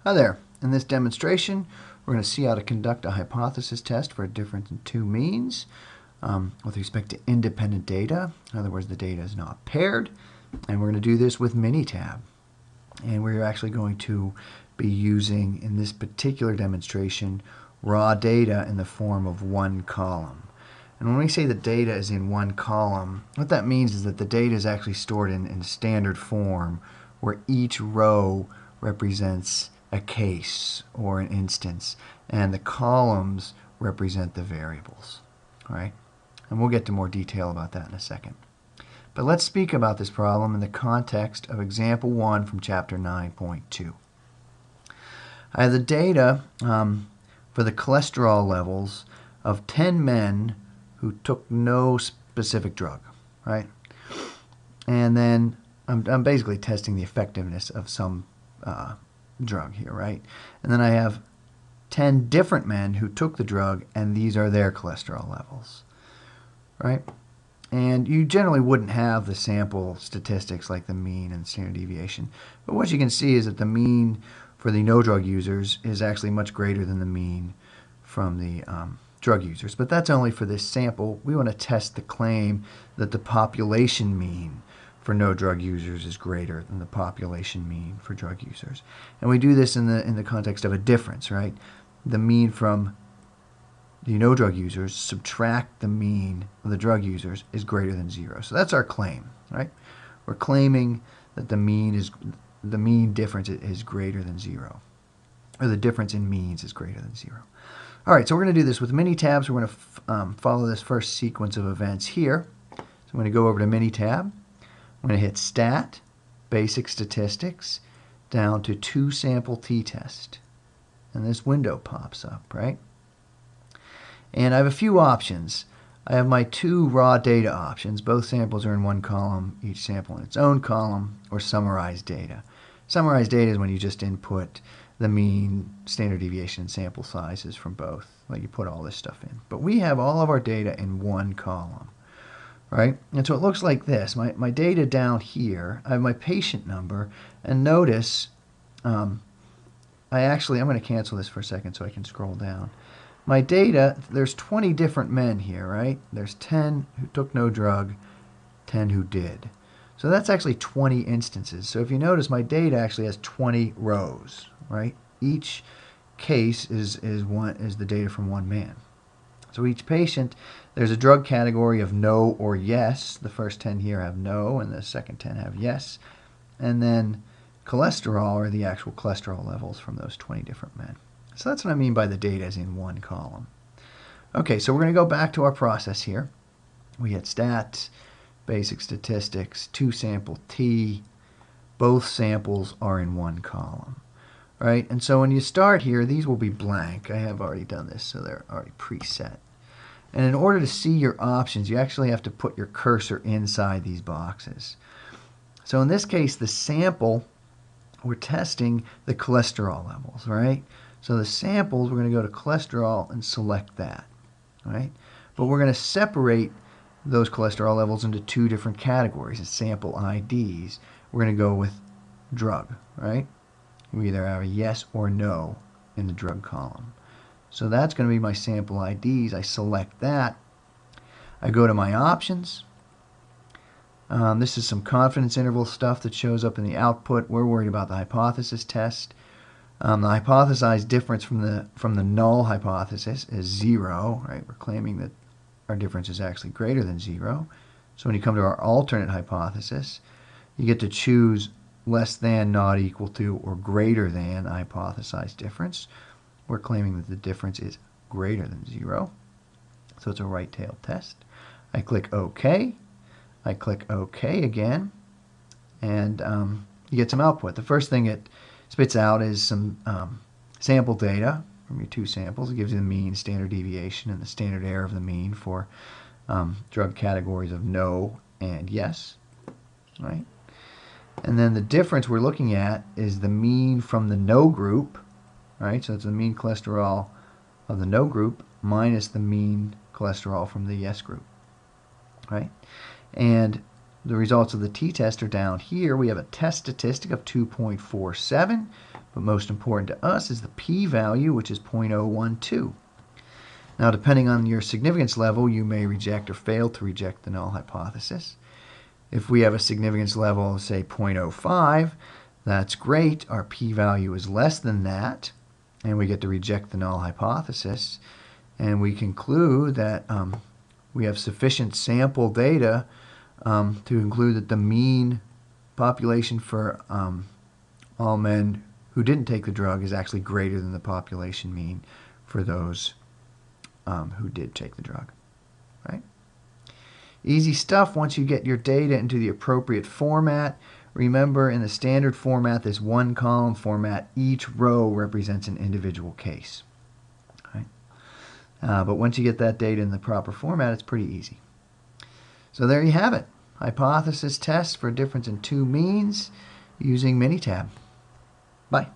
Hi there. In this demonstration, we're going to see how to conduct a hypothesis test for a difference in two means with respect to independent data. In other words, the data is not paired. And we're going to do this with Minitab. And we're actually going to be using, in this particular demonstration, raw data in the form of one column. And when we say the data is in one column, what that means is that the data is actually stored in standard form, where each row represents a case or an instance, and the columns represent the variables. All right? And we'll get to more detail about that in a second. But let's speak about this problem in the context of example 1 from chapter 9.2. I have the data for the cholesterol levels of 10 men who took no specific drug, right? And then I'm basically testing the effectiveness of some drug here, right? And then I have 10 different men who took the drug, and these are their cholesterol levels, right? And you generally wouldn't have the sample statistics like the mean and standard deviation. But what you can see is that the mean for the no drug users is actually much greater than the mean from the drug users. But that's only for this sample. We want to test the claim that the population mean for no drug users is greater than the population mean for drug users. And we do this in the context of a difference, right? The mean from the no drug users subtract the mean of the drug users is greater than 0. So that's our claim, right? We're claiming that the mean difference is greater than 0, or the difference in means is greater than 0. All right, so we're going to do this with Minitab. So we're going to follow this first sequence of events here. So I'm going to go over to Minitab. I'm going to hit Stat, Basic Statistics, down to 2 sample t-test. And this window pops up, right? And I have a few options. I have my 2 raw data options. Both samples are in one column, each sample in its own column, or summarized data. Summarized data is when you just input the mean, standard deviation, and sample sizes from both. Like you put all this stuff in. But we have all of our data in one column, right? And so it looks like this. My data down here, I have my patient number, and notice I'm going to cancel this for a second so I can scroll down. My data, there's 20 different men here, right? There's 10 who took no drug, 10 who did. So that's actually 20 instances. So if you notice, my data actually has 20 rows, right? Each case is the data from one man. So each patient, there's a drug category of no or yes. The first 10 here have no, and the second 10 have yes. And then cholesterol are the actual cholesterol levels from those 20 different men. So that's what I mean by the data is in one column. Okay, so we're going to go back to our process here. We hit Stat, Basic Statistics, 2 sample T. Both samples are in one column, right? And so when you start here, these will be blank. I have already done this, so they're already preset. And in order to see your options, you actually have to put your cursor inside these boxes. So in this case, the sample, we're testing the cholesterol levels, right? So the samples, we're going to go to cholesterol and select that, right? But we're going to separate those cholesterol levels into 2 different categories as sample IDs. We're going to go with drug, right? We either have a yes or no in the drug column. So that's going to be my sample IDs. I select that. I go to my options. This is some confidence interval stuff that shows up in the output. We're worried about the hypothesis test. The hypothesized difference from the null hypothesis is 0, right? We're claiming that our difference is actually greater than 0. So when you come to our alternate hypothesis, you get to choose less than, not equal to, or greater than the hypothesized difference. We're claiming that the difference is greater than 0. So it's a right-tailed test. I click OK. I click OK again. And you get some output. The first thing it spits out is some sample data from your 2 samples. It gives you the mean, standard deviation, and the standard error of the mean for drug categories of no and yes, right? And then the difference we're looking at is the mean from the no group, right? So it's the mean cholesterol of the no group minus the mean cholesterol from the yes group, right? And the results of the t-test are down here. We have a test statistic of 2.47, but most important to us is the p-value, which is 0.012. Now, depending on your significance level, you may reject or fail to reject the null hypothesis. If we have a significance level of, say, 0.05, that's great. Our p-value is less than that, and we get to reject the null hypothesis. And we conclude that we have sufficient sample data to conclude that the mean population for all men who didn't take the drug is actually greater than the population mean for those who did take the drug. Right? Easy stuff once you get your data into the appropriate format. Remember, in the standard format, this one column format, each row represents an individual case. Right? But once you get that data in the proper format, it's pretty easy. So there you have it. Hypothesis test for a difference in two means using Minitab. Bye.